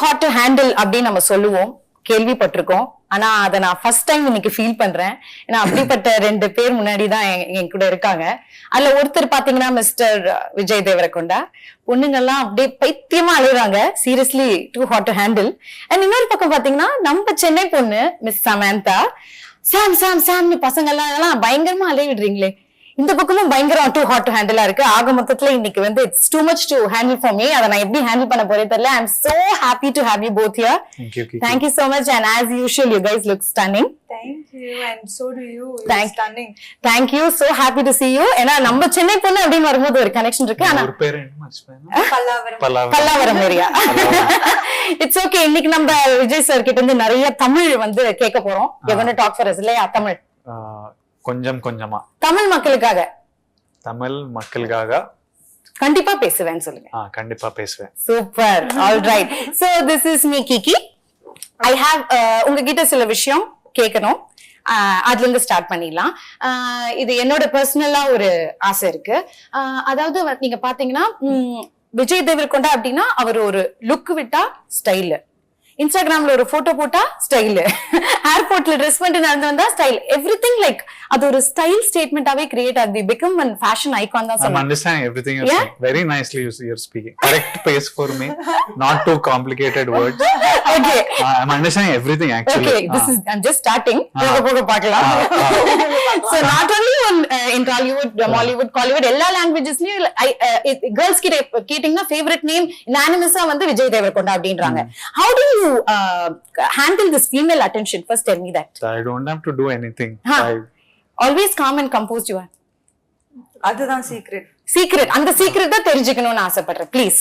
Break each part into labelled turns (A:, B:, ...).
A: hot to handle அப்படின்னு நம்ம சொல்லுவோம், கேள்விப்பட்டிருக்கோம். ஆனா அதை நான் ஃபர்ஸ்ட் டைம் இன்னைக்கு ஃபீல் பண்றேன். ஏன்னா அப்படிப்பட்ட 2 பேர் முன்னாடிதான் என் கூட இருக்காங்க. அதுல ஒருத்தர் பாத்தீங்கன்னா மிஸ்டர் விஜயதேவரகொண்டா. பொண்ணுங்கெல்லாம் அப்படியே பைத்தியமா அழுகுறாங்க, seriously too hot to handle. And இன்னொரு பக்கம் பாத்தீங்கன்னா நம்ம சென்னை பொண்ணு மிஸ் சமந்தா, சாம் சாம் சாம்னு பசங்க எல்லாம் பயங்கரமா அலைய விடுறீங்களே. இந்த பக்கமும் பயங்கரம் டூ ஹாட் டு ஹேண்டிலா இருக்கு. ஆக மொத்தத்துல இன்னைக்கு வந்து it's too much to handle for me. அதை நான் எப்படி ஹேண்டில் பண்ண போறேன் தெரியல. I am so happy to have you both here. Thank you so much, and as usual you guys look stunning.
B: Thank you, and so do you.
A: Stunning. Thank you, so happy to see you. ஏன்னா நம்ம சென்னை பொண்ணு அப்படின்னு வரும்போது ஒரு connection இருக்கு. ஆனா
C: ஒரு பேர் என்ன மச்சான்?
A: பல்லாவரம் ஏரியா. It's okay. இன்னைக்கு நம்ம விஜய் சார் கிட்ட இருந்து நிறைய தமிழ் வந்து கேட்க போறோம். You're going to talk for us இல்லையா? தமிழ்
C: கொஞ்சம் கொஞ்சமா
A: தமிழ்
C: மக்களுக்காக
A: கண்டிப்பா பேசுவேன்னு சொல்லுங்க.
C: கண்டிப்பா பேசுவேன்.
A: Super. All right. So this is me Kiki. I have உங்ககிட்ட சில விஷயம் கேட்கணும். அதுல இருந்து ஸ்டார்ட் பண்ணிடலாம். இது என்னோட பர்சனலா ஒரு ஆசை இருக்கு. அதாவது நீங்க பாத்தீங்கன்னா விஜய் தேவரகொண்டா அப்படின்னா அவர் ஒரு லுக் விட்டா ஸ்டைல், இன்ஸ்டாகிராம்ல ஒரு போட்டோ போட்டா ஸ்டைல், ஏர்போர்ட்ல ட்ரெஸ் பண்ணிட்டு நடந்து வந்தா ஸ்டைல், எவ்ரிதிங் லைக் அது ஒரு ஸ்டைல் ஸ்டேட்மெண்டாவே கிரியேட் ஆகுது. become a fashion icon தான் சொல்றேன்.
C: I'm understanding everything you're saying. Very nicely you're speaking. Correct pace for me. Not too complicated words.
A: Okay.
C: I'm understanding everything actually.
A: Okay, I'm just starting. போக பார்க்கலாம். So not only in Tollywood, Mollywood, Kollywood, எல்லா languagesலயும் girls கிட்ட கேட்டிங்கன்னா favorite name unanimous-ஆ வந்து விஜய் தேவரகொண்டா அப்படின்றாங்க. How do you handle this female attention? First tell me that.
C: I don't have to do anything.
A: Always calm and composed you are.
B: அதுதான் secret.
A: அந்த secret தான் தெரிஞ்சுக்கணும்னு ஆசைப்படுறேன் ப்ளீஸ்.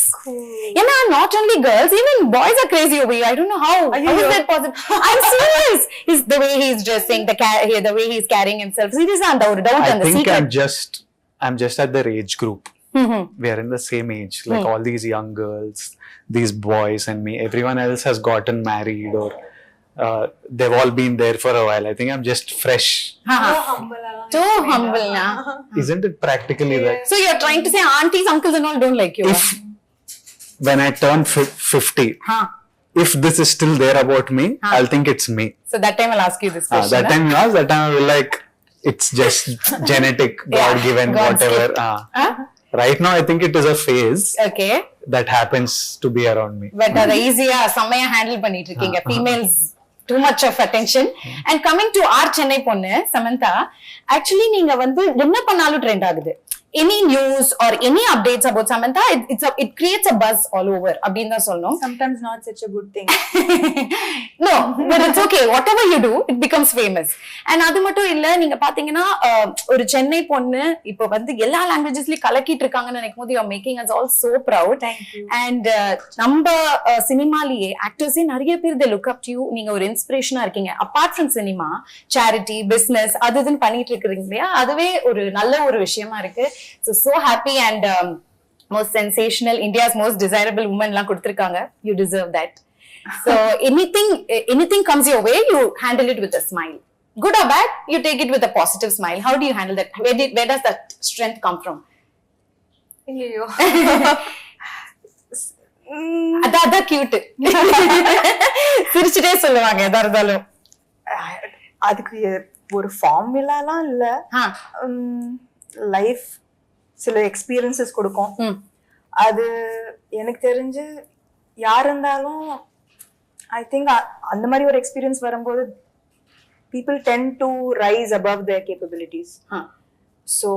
A: ஏன்னா not only girls, even boys are crazy over you. I don't know how is that possible. I'm serious. Is the way he's dressing, the way he's carrying himself. Seriously, and the doubt and the secret.
C: I think I'm just at their age group. We are in the same age, like all these young girls, these boys and me. Everyone else has gotten married or they've all been there for a while. I think I'm just fresh.
A: Too humble na.
C: Isn't it practically that?
A: So you're trying to say aunties, uncles and all don't like you?
C: When I turn 50, if this is still there about me, I'll think it's me.
A: So that time I'll ask you this question.
C: That time I will like, it's just genetic, God given, whatever. Right now I think it is a phase.
A: Okay.
C: That happens to be around me.
A: But அதை ஈஸியா செம்மையா handle பண்ணிட்டு இருக்கீங்க. Females too much of attention. And coming to our Chennai பொண்ணு Samantha, actually நீங்க வந்து என்ன பண்ணாலும் ட்ரெண்ட் ஆகுது. Any news or any updates about Samantha, it creates a buzz all over. அப்படினு தான் சொல்லணும்.
B: Sometimes not such a good thing.
A: No, but it's okay. Whatever you do, it becomes famous. And அது மட்டும் இல்ல, நீங்க பாத்தீங்கன்னா ஒரு சென்னை பொண்ணு இப்போ வந்து எல்லா லாங்குவேஜஸ்லயும் கலக்கிட்டு இருக்காங்கன்னு நினைக்கும்போது you are making us all so proud.
B: Thank you.
A: And நம்ம சினிமாலயே ஆக்டர்ஸே நிறைய பேர் they look up to you. நீங்க ஒரு இன்ஸ்பிரேஷனா இருக்கீங்க. Apart from cinema, charity, business அதுன்னு பண்ணிட்டு இருக்கீங்க இல்லையா, அதுவே ஒரு நல்ல ஒரு விஷயமா இருக்கு. So happy and most sensational, India's most desirable woman la kuduthirukanga. You deserve that. So anything comes your way, you handle it with a smile. Good or bad, you take it with a positive smile. How do you handle that? Where does that strength come from?
B: Ayyo.
A: Adha cute. சிரிச்சிட்டே சொல்லுவாங்க எதா இருந்தாலும்.
B: அதுக்கு ஒரு ஃபார்முலாலாம் இல்ல. Life சில experiences கொடுக்கும். அது எனக்கு தெரிஞ்சு யார் இருந்தாலும் ஐ திங்க் அந்த மாதிரி ஒரு எக்ஸ்பீரியன்ஸ் வரும்போது people tend to rise above their capabilities. So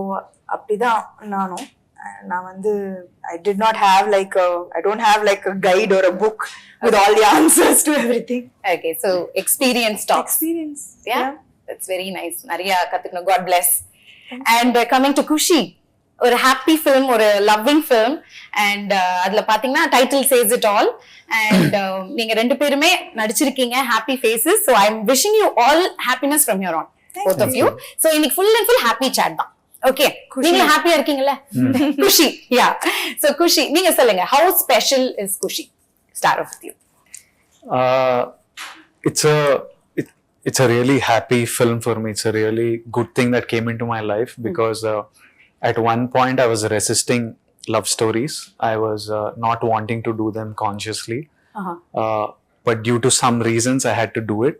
B: அப்படிதான் நான் வந்து I did not have I don't have like a guide or a book with all the answers to everything.
A: Okay, so experience talks.
B: Experience.
A: Yeah, that's very nice. நிறைய கத்துக்கணும். God bless. And coming to Kushi, ஒரு happy film, ஒரு loving film. And அதுல பாத்தீங்கன்னா title says it all. And நீங்க 2 பேருமே நடிச்சிருக்கீங்க, happy faces. So I am wishing you all happiness from your own, both of you. So இன்னைக்கு full and full happy chat தான். Okay, நீங்க ஹாப்பியா இருக்கீங்கல்ல? குஷி, யா. ஸோ குஷி, நீங்க சொல்லுங்க, how special is Kushi? Start off with you.
C: It's a really happy film for me. It's a really good thing that came into my life because at one point I was resisting love stories. I was not wanting to do them consciously. but due to some reasons I had to do it,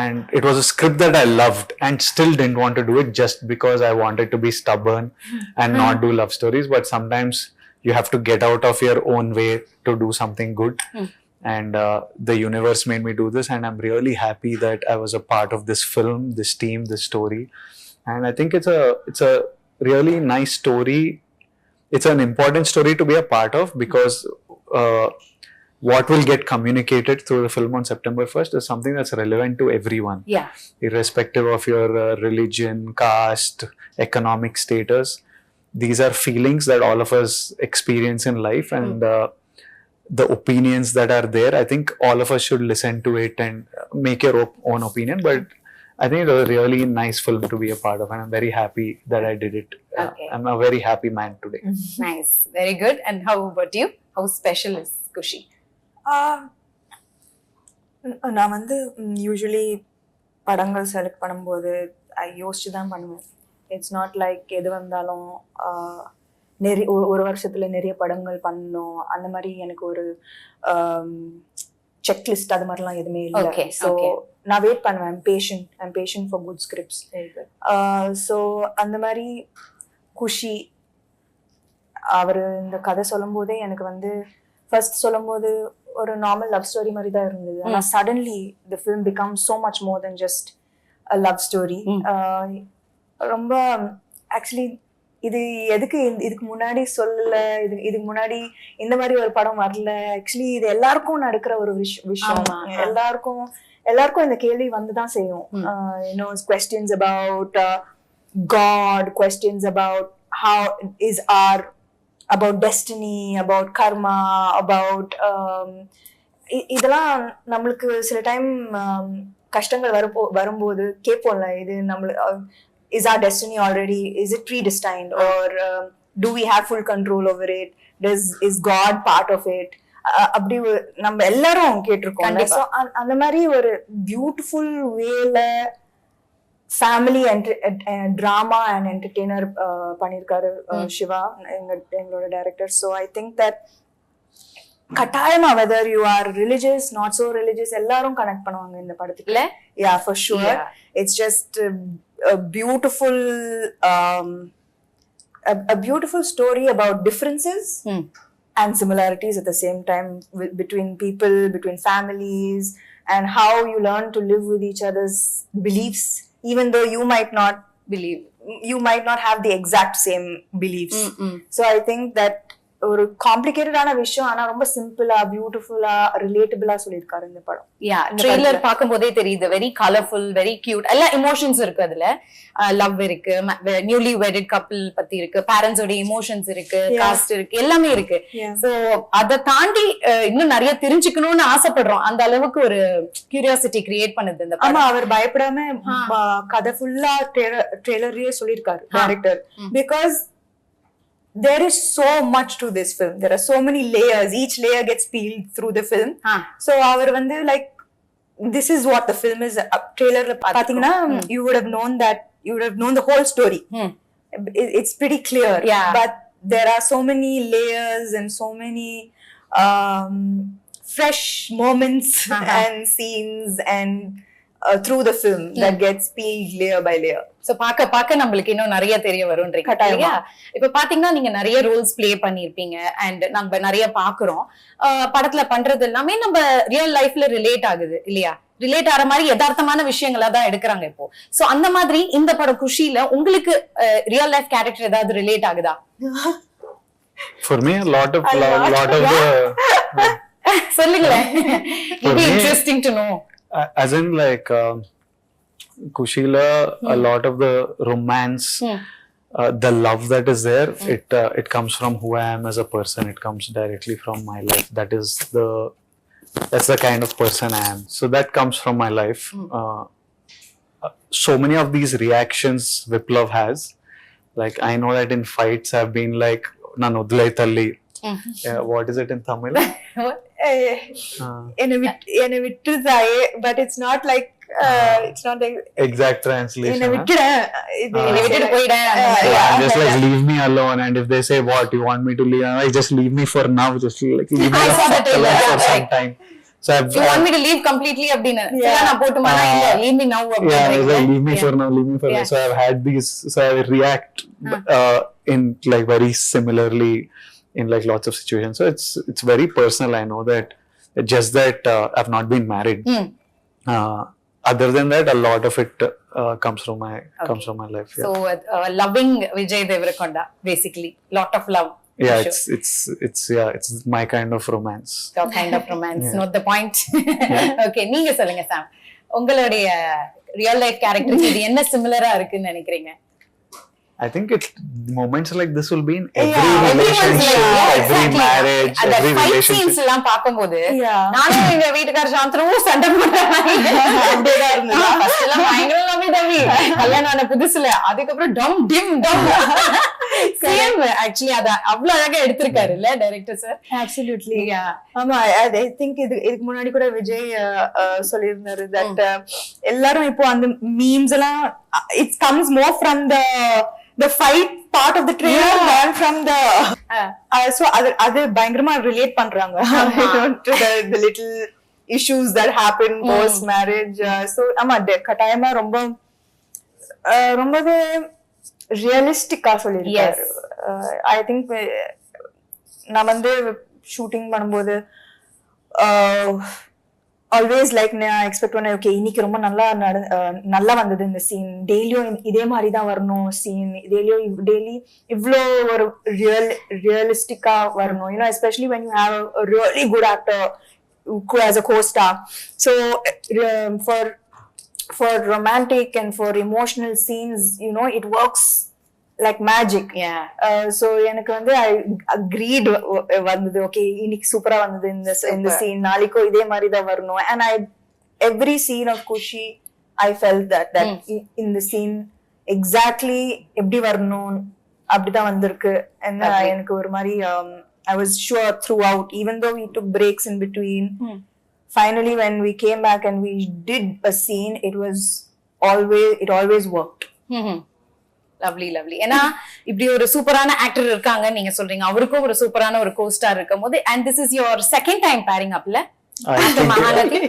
C: and it was a script that I loved and still didn't want to do it just because I wanted to be stubborn and not do love stories. But sometimes you have to get out of your own way to do something good. And the universe made me do this, and I'm really happy that I was a part of this film, this team, this story. And I think it's a really nice story. It's an important story to be a part of, because what will get communicated through the film on September 1st is something that's relevant to everyone.
A: Yeah.
C: Irrespective of your religion, caste, economic status. These are feelings that all of us experience in life, and the opinions that are there, I think all of us should listen to it and make your own opinion. But I think it was a really nice film to be a part of, and I'm very happy that I did it.
A: Okay.
C: I'm a very happy man today.
A: Nice. Very good. And how about you? How special is Kushi?
B: நான் வந்து usually படங்கள் select பண்ணும்போது யோசிச்சு தான் பண்ணுவேன். It's not like எது வந்தாலும் நிறைய ஒரு வருஷத்துல நிறைய படங்கள் பண்ணணும், அந்த மாதிரி எனக்கு ஒரு செக்லிஸ்ட் அது மாதிரிலாம் எதுவுமே இல்லை. ஸோ நான் வெயிட் பண்ணுவேன். I'm patient for good scripts. So அந்த மாதிரி குஷி அவர் இந்த கதை சொல்லும் போதே எனக்கு வந்து ஃபர்ஸ்ட் சொல்லும் போது ஒரு நார்மல் லவ் ஸ்டோரி மாதிரி தான் இருந்தது. ஆனால் suddenly the film become so much more then just a love story. ரொம்ப ஆக்சுவலி இது எதுக்கு இதுக்கு முன்னாடி சொல்லல, இதுக்கு முன்னாடி இந்த மாதிரி ஒரு படம் வரல. ஆக்சுவலி இது எல்லாருக்கும் நடக்கிற ஒரு விஷயம். எல்லாருக்கும் இந்த கேள்வி வந்துதான் செய்யும். questions about God, questions about how is our, about destiny, about karma, about இதெல்லாம் நம்மளுக்கு சில டைம் கஷ்டங்கள் வரும்போது கேட்போம்ல, இது நம்மளுக்கு is our destiny already, is it predestined, or do we have full control over it, is God part of it? அப்படி நம்ம எல்லாரும் கேட்டிருக்கோம். ஸோ அந்த மாதிரி ஒரு பியூட்டிஃபுல் வேல ஃபேமிலி ட்ராமா அண்ட் என்டர்டெய்னர் பண்ணியிருக்காரு சிவா, எங்களோட director. So I think that கட்டாயமா whether you are religious not so religious எல்லாரும் கனெக்ட் பண்ணுவாங்க இந்த படத்துக்குள்ள. Yeah for sure. It's just a beautiful story about differences and similarities at the same time, between people, between families, and how you learn to live with each other's beliefs, even though you might not have the exact same beliefs. So I think that ஒரு காம்ப்ளிகேட்டடான விஷயம், ஆனா ரொம்ப சிம்பிளா பியூட்டிஃபுல்லா ரிலேட்டபிளா சொல்லியிருக்காரு இந்த படம்.
A: யா, trailer பார்க்கும்போதே தெரியுது. Very colourful, very cute. எல்லா எமோஷன்ஸ் இருக்கு அதுல. லவ் இருக்கு, நியூலி வெட்டட் கப்பிள் பத்தி இருக்கு, பேரண்ட்ஸோட எமோஷன்ஸ் இருக்கு, காஸ்ட் இருக்கு, எல்லாமே இருக்கு. சோ அதை தாண்டி இன்னும் நிறைய தெரிஞ்சுக்கணும்னு ஆசைப்படுறோம். அந்த அளவுக்கு ஒரு கியூரியாசிட்டி கிரியேட் பண்ணுது இந்த படம்.
B: அவர் பயப்படாம கதை ஃபுல்லா ட்ரெய்லர்லயே சொல்லியிருக்காரு director. Because there is so much to this film. There are so many layers. Each layer gets peeled through the film. So our vandu like this is what the film is. Trailer pathina you would have known that, you would have known the whole story. It's pretty clear.
A: Yeah.
B: But there are so many layers and so many fresh moments and scenes and through the film that gets peeled layer by layer.
A: So பாக்க நம்மளுக்கு இன்னும் நிறைய தெரிய வரும்ன்றீங்க இல்லையா? இப்ப பாத்தீங்கன்னா நீங்க நிறைய ரோல்ஸ் பிளே பண்ணிருப்பீங்க, அண்ட் நம்ம நிறைய பாக்குறோம். படத்துல பண்றது எல்லாமே நம்ம ரியல் லைஃப்ல ரிலேட் ஆகுது இல்லையா? ரிலேட் ஆற மாதிரி யதார்த்தமான விஷயங்களா தான் எடுக்கிறாங்க இப்போ. சோ அந்த மாதிரி இந்த படம் குஷில உங்களுக்கு ரியல் லைஃப் கேரக்டர் ஏதாவது ரிலேட் ஆகுதா?
C: For me a lot of the
A: சொல்லுங்களேன். It'd be interesting to know.
C: As in like Kushila, a lot of the romance, the love that is there, it comes from who I am as a person. It comes directly from my life. That's the kind of person I am. So that comes from my life. So many of these reactions Viplav has, like I know that in fights I've been like nan udlai thalli. What is it in Tamil?
B: But it's not like it's not like
C: exact translation.
B: என்ன விட்டுறேன் இது
A: என்னை விட்டுட்டு போயிடேன் அந்த மாதிரி.
C: Yeah, I'm just like, leave me alone. And if they say, what, you want me to leave? I'm like, just leave me for now. Just like, leave me
A: I saw the trailer.
C: for some time. So
A: You want me to leave completely அப்படின்னு
B: Yeah.
A: நான் போட்டுமானா இல்ல leave me now
C: yeah, it's like,
A: அப்படின்னு
C: leave me for now, leave me for now.
A: Yeah.
C: So I've had these, so I react in like very similarly in like lots of situations. So it's very personal. I know that, just that I've not been married. Other than that, a lot of it comes from my life. Yeah.
A: so loving vijaydevarakonda basically lot of love.
C: Yeah,
A: for sure.
C: it's my kind of romance.
A: Your kind of romance. Not the point. Okay, நீங்க சொல்லுங்க சாம், உங்களுடைய real life கேரக்டருக்கு இது என்ன சிமிலரா இருக்குன்னு நினைக்கிறீங்க?
C: I think it's moments like this will be in every
A: Everyone's
C: relationship,
A: like, yeah,
C: every
A: exactly.
C: marriage,
A: அந்த
C: every
A: fight
C: relationship.
A: scenes எல்லாம் பாக்கும்போது
B: Yeah.
A: நானும் எங்க வீட்டுக்கார சாந்தனமும் சண்டை போடுறாங்க.
B: அப்படியேதான் இருந்ததா?
A: First எல்லாம் பயங்கர லவ்வி தம்பி கல்யாணம் ஆன புதுசுல, அதுக்கப்புறம் டம் டிம் டம் சேம். ஆக்சுவலி அத அவ்வளவு அழகா எடுத்திருக்காரு இல்ல டைரக்டர் சார்?
B: Absolutely.
A: Yeah.
B: ஆமா, I think இதுக்கு முன்னாடி கூட விஜய் சொல்லியிருந்தாரு that எல்லாரும் இப்போ அந்த மீம்ஸ் எல்லாம் it comes more from the fight part of the trailer than from the so அது பயங்கரமா ரிலேட் பண்றாங்க to the little issues that happen post marriage. So ஆமா, கட்டாயமா ரொம்பவே ரியலிஸ்டிக்கா சொல்லிருக்காரு. I think நான் வந்து ஷூட்டிங் பண்ணும்போது ஆல்வேஸ் லைக் நான் எக்ஸ்பெக்ட் பண்ணேன், ஓகே இன்னைக்கு ரொம்ப நல்லா வந்தது இந்த சீன், டெய்லியும் இதே மாதிரி தான் வரணும் சீன், டெய்லி இவ்வளோ ஒரு ரியலிஸ்டிக்கா வரணும், you know especially when you have a really good actor who has a co-star. So for romantic and for emotional scenes, you know, it works like magic.
A: Yeah.
B: So எனக்கு வந்து I agreed வந்தது, okay இன்னைக்கு சூப்பரா வந்தது இந்த scene, நாளைக்கோ இதே மாதிரி தான் வரணும். And every scene of Kushi I felt that in the scene exactly எப்படி வரணும் அப்படிதான் வந்திருக்கு. And எனக்கு ஒரு மாதிரி I was sure throughout, even though we took breaks in between, finally when we came back and we did a scene, it always worked.
A: Lovely lovely. ஏன்னா இப்படி ஒரு சூப்பரான ஆக்டர் இருக்காங்க நீங்க சொல்றீங்க, அவருக்கும் ஒரு சூப்பரான ஒரு கோஸ்டார் இருக்கும் போது, and this is your second time pairing up la the Mahalati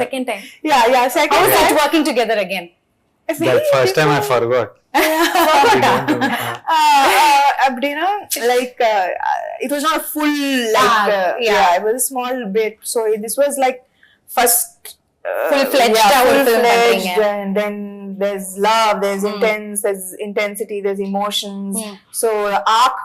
A: second time.
B: Yeah, second
A: how is
B: time
A: it working together again?
C: That first time I forgot.
B: அப்படின்னா like it was not full like yeah, it was a small bit. So this was like first
A: full-fledged
B: full-fledged, and then there's love, there's there's intensity, there's emotions. So the arc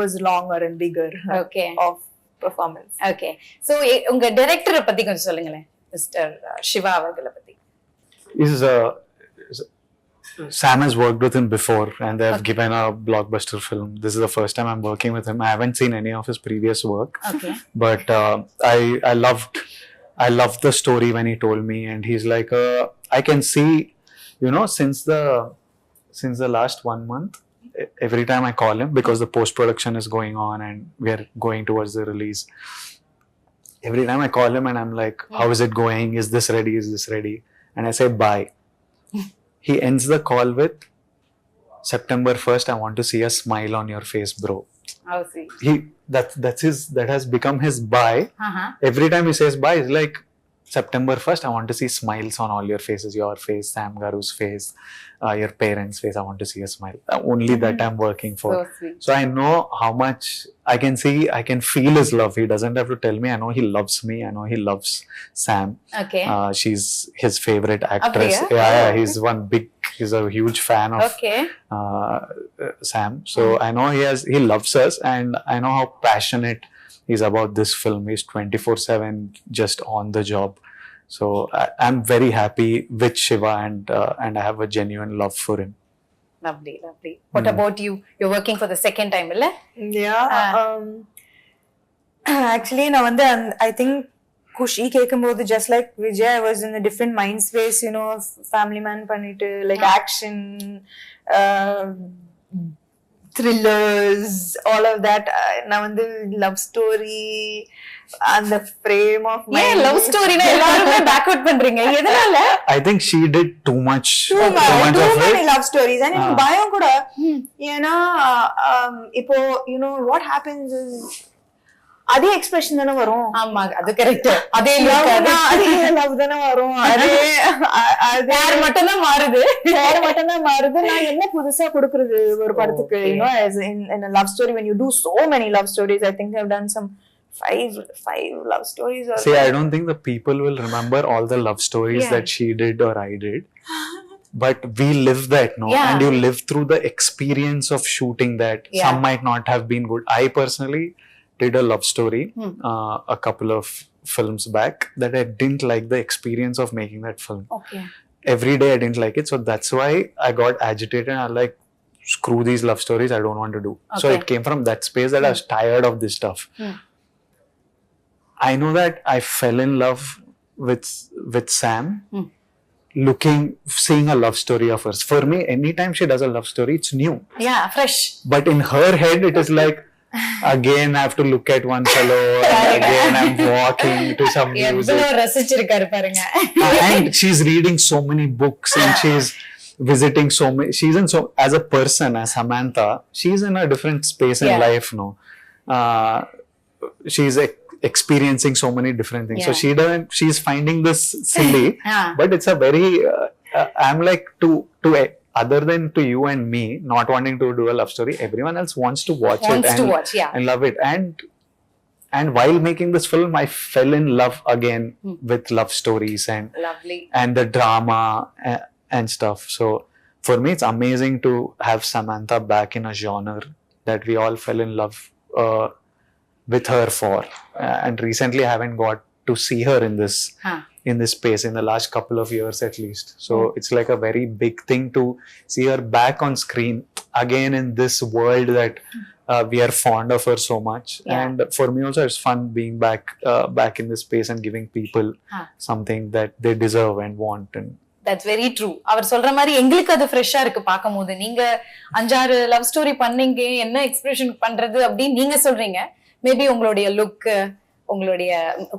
B: was longer and bigger.
A: Okay.
B: Of performance.
A: Okay. So உங்க டைரக்டரை பத்தி கொஞ்சம் சொல்லுங்களேன், mister Siva அவர்களை பத்தி.
C: Sam has worked with him before, and they have given a blockbuster film. This is the first time I'm working with him. I haven't seen any of his previous work.
A: Okay.
C: But I loved the story when he told me, and he's like, I can see, you know, since the last 1 month, every time I call him, because the post-production is going on and we are going towards the release, every time I call him and I'm like, how is it going? Is this ready? And I say, bye. He ends the call with, September 1st, I want to see a smile on your face, bro.
A: Oh, see.
C: That has become his bye. Every time he says bye, it's like, September 1st, I want to see smiles on all your faces, your face, Sam Garu's face, your parents' face. I want to see a smile. Only that I'm working for.
A: So sweet.
C: So I know how much I can feel his love. He doesn't have to tell me. I know he loves me. I know he loves Sam.
A: Okay.
C: She's his favorite actress.
A: Apriya?
C: Yeah, he's a huge fan of
A: Okay.
C: Sam. So I know he loves us, and I know how passionate he's about this film. He's 24/7 just on the job. So I'm very happy with Shiva, and I have a genuine love for him.
A: Lovely. What about you? You're working for the second time, illa?
B: Yeah. Actually நான் வந்து I think Kushi கேக்கும்போது just like Vijay, I was in a different mind space, you know, family man பண்ணிட்டு like action, thrillers, all of that. நான் வந்து love story அந்த frame of mind.
A: ஏன் love ஸ்டோரினா எல்லாருமே backward பண்றீங்க? எதனால?
C: I think she did too much
B: too
C: of
B: many
C: it.
B: love stories. And எனக்கு பயம் கூட. ஏன்னா இப்போ you know what happens is அதே எக்ஸ்பிரஷன் தானே வரும்.
A: ஆமா, அது கரெக்ட். அதே
B: லவ் தானே வரும். அதே
A: பேர் மட்டும் தான் மாறுது.
B: நான் என்ன புதுசா கொடுக்கறது ஒரு படத்துக்கு? you know, as in a love story, when you do so many love stories, I think I've done some five love stories or
C: See, I don't think the people will remember all the love stories that she did or I did. But we live that, no?
A: Yeah.
C: And you live through the experience of shooting that.
A: Yeah.
C: Some might not have been good. I personally did a love story a couple of films back that I didn't like the experience of making that film.
A: Okay.
C: Every day I didn't like it. So that's why I got agitated. I like, screw these love stories. I don't want to do. So
A: Okay.
C: it came from that space that I was tired of this stuff. I know that I fell in love with Sam, seeing a love story of hers. For me, anytime she does a love story, it's new.
A: Yeah, fresh.
C: But in her head, it is like, again I have to look at one fellow, and again I'm walking to some music.
A: எவ்வளவு ரசிச்சிருக்காரு பாருங்க.
C: And she's reading so many books, and she's visiting so many. She's in as a person, as Samantha, she's in a different space in life, no? She's experiencing so many different things. So she's finding this silly, but it's a very I'm like to other than to you and me not wanting to do a love story, everyone else wants to watch it and love it. And while making this film, I fell in love again with love stories and the drama and stuff. So for me, it's amazing to have Samantha back in a genre that we all fell in love with her for. And recently I haven't got to see her in this space in the last couple of years at least. So it's like a very big thing to see her back on screen again in this world that we are fond of her so much. And for me also, it's fun being back in this space and giving people something that they deserve and want. And
A: That's very true. அவர் சொல்ற மாதிரி எங்களுக்கு அது ஃப்ரெஷ்ஷா இருக்கு பாக்கும்போது. நீங்க 5-6 love story பண்ணீங்க, என்ன எக்ஸ்பிரஷன் பண்றது அப்படின்னு நீங்க சொல்றீங்க. மேபி உங்களுடைய லுக், உங்களுடைய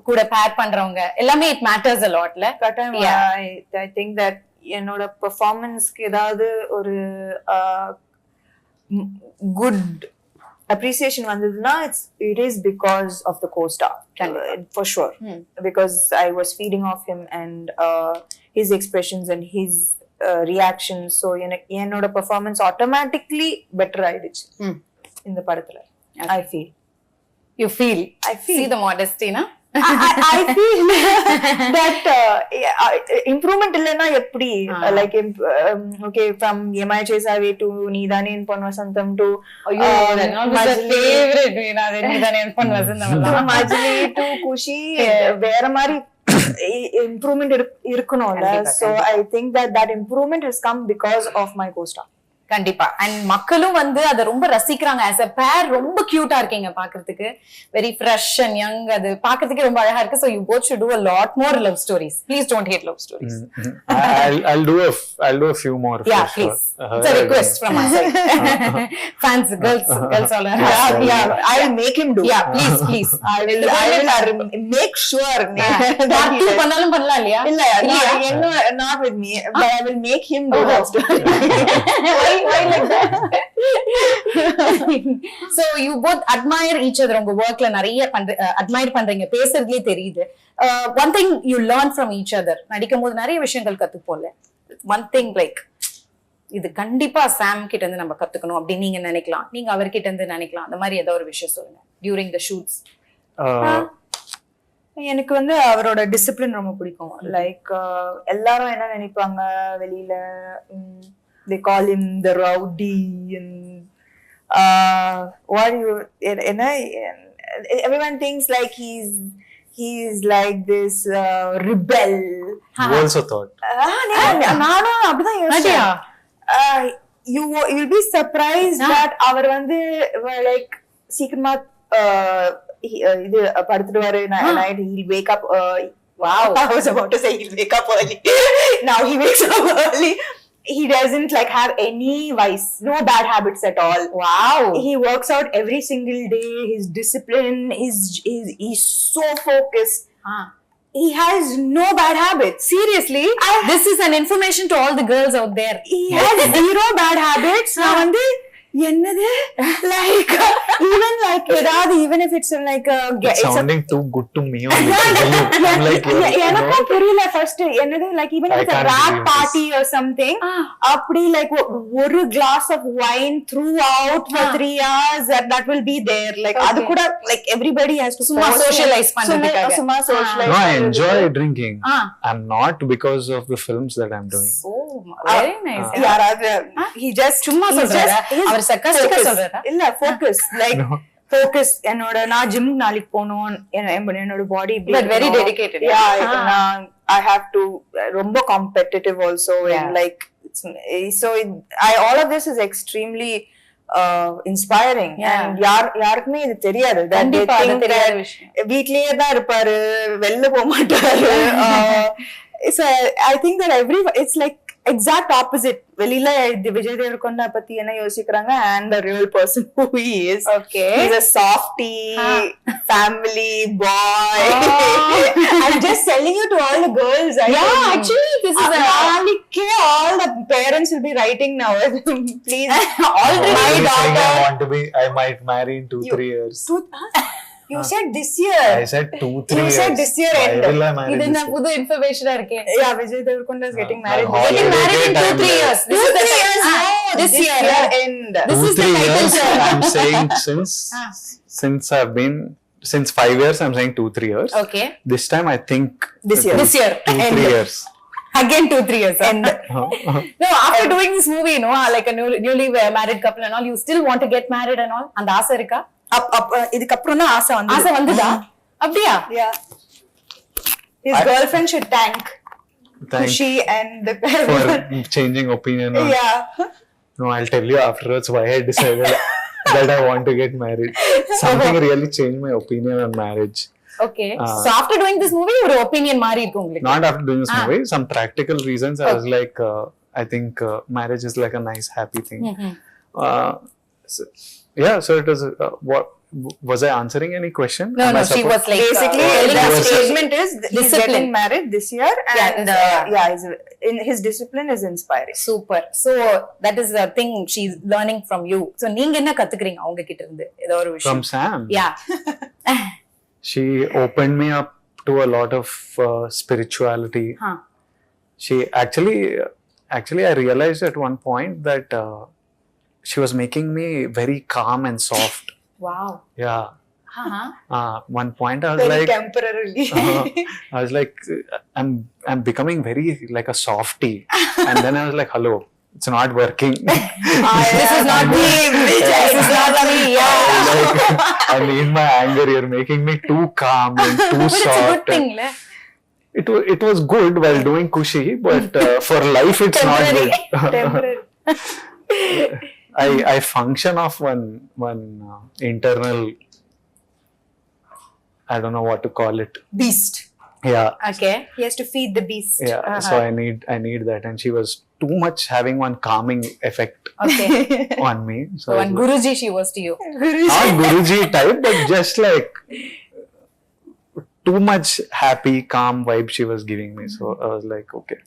A: கூட பேர் பண்றவங்க எல்லாமே it matters a lotல.
B: I think that என்னோட பெர்ஃபார்மன்ஸ்க்கு ஏதாவது ஒரு குட் appreciation வந்ததுன்னா it is because of the co-star, for sure. Because I was feeding off him and his expressions and his reactions. So என்னோட performance automatically better ஆயிடுச்சு இந்த படத்துல.
A: I feel see the modesty, na?
B: I feel that improvement illena eppadi, like okay, from Yemai Chesave to Needane in Ponvasantham to
A: my favorite, Needane in Ponvasantham
B: to Majli to Kushi, vera mari improvement irukunolla. So I think that improvement has come because of my co-star.
A: கண்டிப்பா. And மக்களும் வந்து அதை ரொம்ப ரசிக்கிறாங்க. As a பேர் ரொம்ப கியூட்டா இருக்கீங்க பாக்குறதுக்கு. Very fresh and young. அது பாக்குறதுக்கு ரொம்ப அழகா இருக்கு. So you both should do a lot more love stories. Please don't hate love stories.
C: I'll do a few more.
A: Yeah, please. It's a request from my side. Fans, girls all are.
B: Yeah, I'll make him do.
A: Yeah, please. I will
B: make sure.
A: Part 2 பண்ணாலும் பண்ணலாம் இல்லையா?
B: இல்ல, not with me, but I will make him do that story.
A: Why like that? So you both admire each other. உங்க workல நிறைய admire பண்றீங்க, பேசுறதுலயே தெரியுது. One thing you learn from each other, நடிக்கும்போது நிறைய விஷயங்கள் கத்துப்போம்ல. One thing like இது கண்டிப்பா சாம் கிட்ட இருந்து நம்ம கத்துக்கணும் அப்படி நீங்க நினைக்கலாம், நீங்க அவர்கிட்ட இருந்து நினைக்கலாம், அந்த மாதிரி ஏதோ ஒரு விஷயம் சொல்லுங்க during the shoots.
B: எனக்கு வந்து அவரோட டிசிப்ளின் ரொம்ப பிடிக்கும். லைக் எல்லாரும் என்ன நினைப்பாங்க வெளியில, they call him the rowdy and what you everyone thinks like he's like this rebel.
C: You also thought?
B: நானும் அப்படிதான் யோசிச்சேன். You will be surprised that அவர் வந்து like சீக்கிரமா இது படுத்துடுவாரு. night he'll wake up. Wow, I was about to say he'll wake up early. Now he wakes up early. he doesn't like have any vice, no bad habits at all.
A: Wow.
B: He works out every single day. His discipline he's so focused. He has no bad habits.
A: Seriously, this is an information to all the girls out there.
B: He has zero bad habits. நான் வந்து என்னது like even if it's like
C: It's sounding too good to me only. I'm like,
B: எனக்கும் புரியல first என்னது like even if it's a rap party or something அப்படி like ஒரு glass of wine throughout for 3 hours that will be there like அது கூட like everybody has to
A: socialize பண்றதுக்காக
B: சும்மா socialize.
C: No, I enjoy drinking. I'm not because of the films that I'm doing.
A: So very nice.
B: யாராவது he just
A: சும்மா சொல்றாரா அவர் sarcastic சொல்றாரா
B: இல்ல focus like focus என்னோட நான் ஜிம் நாளைக்கு போணும் என்னோட பாடி
A: but very dedicated.
B: I have to ரொம்ப competitive also and like so all of this is extremely inspiring and யாருக்குமே இது தெரியாது வீட்லயே தான் இருப்பாரு வெளில போக மாட்டாரு so I think that it's like exact opposite வெளியில விஜயதேவரகொண்டா பத்தி என்ன யோசிக்கிறாங்க and the real person who he is.
A: Okay,
B: he's a softie family boy. I'm just telling you to all the girls.
A: Actually this is
B: all the parents will be writing now. Please
C: already my daughter I might marry in 2-3 years.
B: You said this year.
C: I said 2-3 years.
B: You said this year end.
A: இது என்ன புது information இருக்கே.
B: Vijaydevarakonda is getting married.
A: Getting married in 2-3 years. This is the
B: years.
A: This year end.
C: This is the title. I'm saying since I've been since 5 years I'm saying 2-3 years.
A: Okay.
C: This time I think
B: this year
C: 2-3 years.
A: Again 2-3 years. And no, after doing this movie, like a newly married couple and all, you still want to get married and all? And ஆசை இருக்கா?
B: இதுக்கு அப்புறம் தான் ஆசை
A: வந்துதா? அப்படியா?
B: Yeah. His girlfriend should thank Kushi and the
C: for changing opinion.
B: Yeah.
C: No, I'll tell you afterwards why I decided that I want to get married. Something really changed my opinion on marriage.
A: Okay. So after doing this movie, your opinion மாறி இருக்கு உங்களுக்கு?
C: Not after doing this movie. Some practical reasons. I was like, I think marriage is like a nice, happy thing. So it was. What was I answering any question?
A: No, she was like
B: basically the statement is he's getting married this year, and his discipline is inspiring.
A: Super. So that is the thing she's learning from you. So நீங்க என்ன கத்துக்கிறீங்க அவங்க கிட்ட இருந்து ஏதோ ஒரு விஷயம்?
C: From Sam.
A: Yeah.
C: She opened me up to a lot of spirituality. She actually I realized at one point that she was making me very calm and soft.
A: Wow.
C: Yeah. One point I was
B: very
C: like
B: temporarily.
C: I was like I'm becoming very like a softie. And then I was like, hello, it's not working.
A: This is not me. This is not me. Yeah.
C: I need my anger. You're making me too calm and too
A: but
C: soft.
A: It's a good thing,
C: It was good while doing kushi, but for life it's not good.
B: Temporary.
C: I function off one internal, I don't know what to call it.
B: Beast.
C: Yeah.
A: Okay.
B: He has to feed the beast.
C: Yeah. So I need that, and she was too much having one calming effect on me. So
A: one Guruji she was to you.
C: Not Guruji type, but just like too much happy, calm vibe she was giving me. So I was like, okay.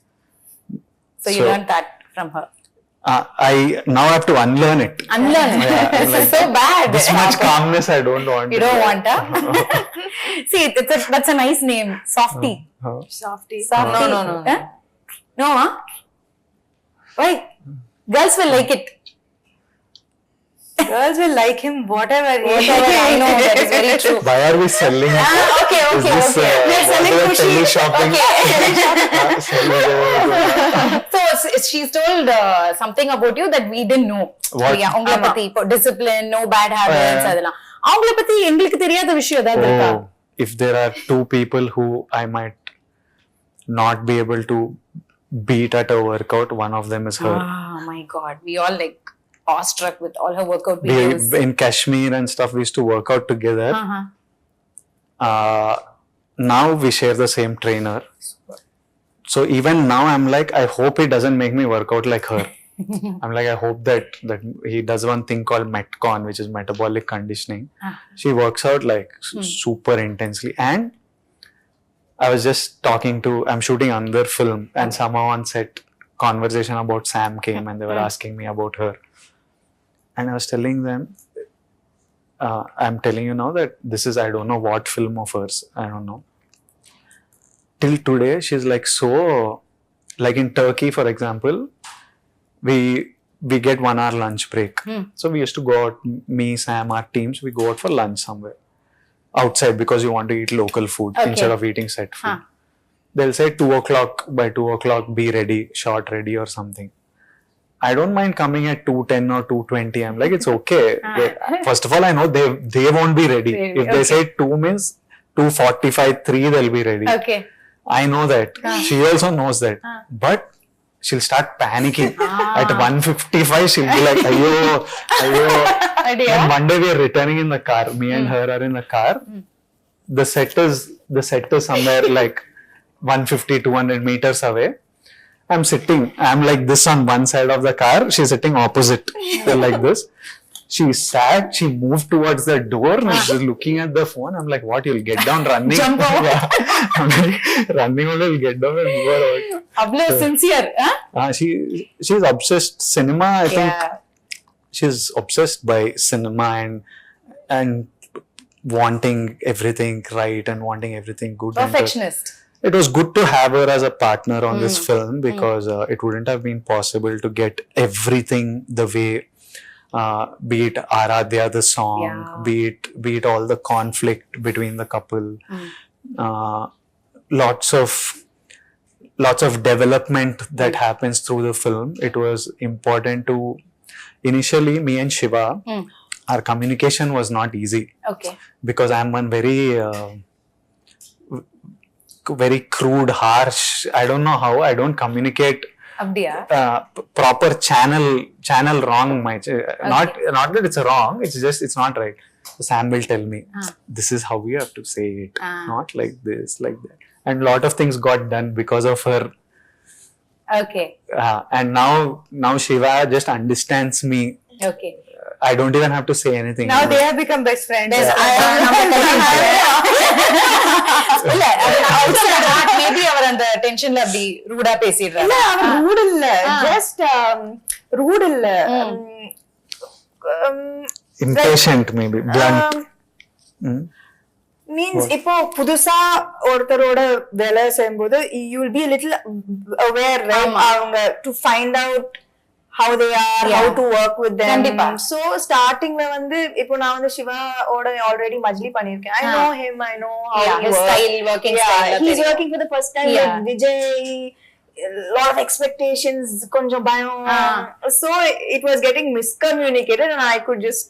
A: So you learned that from her.
C: I now have to unlearn it.
A: Unlearn it.
C: Yeah,
A: this
C: like,
A: is so bad.
C: This much calmness I don't want.
A: You don't want, See, that's a nice name. Softie.
B: Softie.
A: Softie.
B: No.
A: No, Why? Girls will like it.
B: Girls will like him, whatever.
A: I know, that is very true.
C: Why are we selling it?
A: Okay.
B: We're selling kushi.
C: Shopping.
A: So she's told something about you that we didn't know.
C: What?
A: அவங்கள பத்தி discipline, no bad habits அதெல்லாம். அவங்கள பத்தி எங்களுக்கு தெரியாத விஷயம் ஏதாவது இருக்கா?
C: If there are two people who I might not be able to beat at a workout, one of them is her.
A: Oh my God, we all like awestruck with all her workout videos.
C: In Kashmir and stuff, we used to work out together. Now we share the same trainer. So So even now I'm like, I hope he doesn't make me work out like her. I'm like, I hope that he does one thing called Metcon, which is metabolic conditioning. She works out like super intensely. And I was just talking to, I'm shooting another film, and somehow on set conversation about Sam came, and they were asking me about her. And I was telling them, I'm telling you now that this is, I don't know what film of hers, I don't know. Till today, she's like so, like in Turkey, for example, we get 1 hour lunch break. So we used to go out, me, Sam, our teams, we go out for lunch somewhere outside because you want to eat local food instead of eating set food. They'll say 2 o'clock, by 2 o'clock be ready, shot ready or something. I don't mind coming at 2:10 or 2:20. I'm like, it's okay. First of all, I know they won't be ready. If they say 2 means 2:45, 3 they'll be ready.
A: Okay.
C: I know that. She also knows that. But she'll start panicking. At 1:55, she'll be like, ayo. And one day we are returning in the car. Me and her are in the car. The set is somewhere like 150, 200 meters away. I'm sitting. I'm like this on one side of the car. She's sitting opposite. Like this. She sat, she moved towards the door and she's looking at the phone. I'm like, what, you'll get down running?
A: Jump out.
C: I'm like, running only, you'll get down and move out.
A: Ablo sincere, huh?
C: She's obsessed cinema. I think she's obsessed by cinema and wanting everything right and wanting everything good.
A: Perfectionist.
C: It was good to have her as a partner on this film because it wouldn't have been possible to get everything the way, be it Aradhya the song, be it all the conflict between the couple, lots of development that happens through the film. It was important to, initially me and Shiva, our communication was not easy.
A: Okay.
C: Because I'm one very crude, harsh, I don't know how, I don't communicate proper channel wrong. Not that it's wrong, it's just, it's not right. So Sam will tell me, this is how we have to say it, not like this, like that. And a lot of things got done because of her.
A: Okay.
C: And now Shiva just understands me.
A: Okay.
C: I don't even have to say anything.
B: Now they have become best friends.
A: Maybe அவர் அந்த டென்ஷன்ல அப்படி ரூடா பேசிடுறாரு.
B: இல்ல, அவர் root இல்ல, just root இல்ல,
C: impatient maybe, blunt.
B: Means இப்போ புதுசா ஒருத்தரோட வேலை செய்யும்போது you will be a little aware, right? அவங்க to find out how they are, how to work with them. So starting la vandu ipo na vandu Shiva oda already majli pannirken. I know him, I know how he
A: his style, working style.
B: He's working for the first time with Vijay. A lot of expectations, konjam bayam. So it was getting miscommunicated and I could just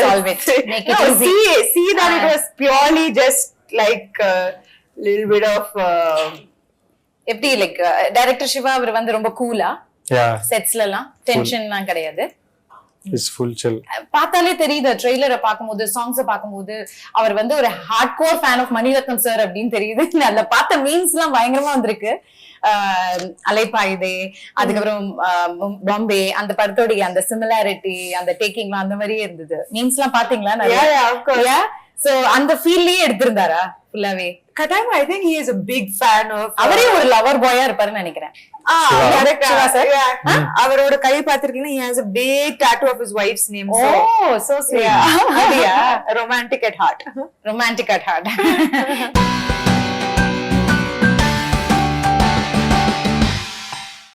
A: solve it, make it easy.
B: See that it was purely just like a little bit of
A: எப்படி like director Shiva அவர் வந்து ரொம்ப கூலா செட்ஸ்ல எல்லாம் டென்ஷன்லாம் கிடையாது.
C: It's full chill.
A: பார்த்தாலே தெரியுது, ட்ரெய்லரை பார்க்கும்போது, சாங்ஸை பார்க்கும்போது அவர் வந்து ஒரு hard core fan of Mani Ratnam sir அப்படின்னு தெரியுது. அதுல பார்த்த மீம்ஸ் எல்லாம் பயங்கரமா வந்திருக்கு. அலைப்பாயுதே, அதுக்கப்புறம் பாம்பே, அந்த படத்தோடைய அந்த சிமிலாரிட்டி, அந்த டேக்கிங்லாம் அந்த மாதிரியே இருந்தது. மீம்ஸ் எல்லாம் பாத்தீங்களா? சோ அந்த ஃபீல்லயே எடுத்திருந்தாரா ஃபுல்லாவே?
B: Katayam, I think he is a big fan of.
A: அவரே ஒரு லவர் பாயா இருப்பாருன்னு நினைக்கிறேன்.
B: அவரோட கை பாத்திருக்கீங்கன்னா, he has a big tattoo of his wife's name.
A: Oh, so sweet.
B: Romantic at heart.
A: Romantic at heart.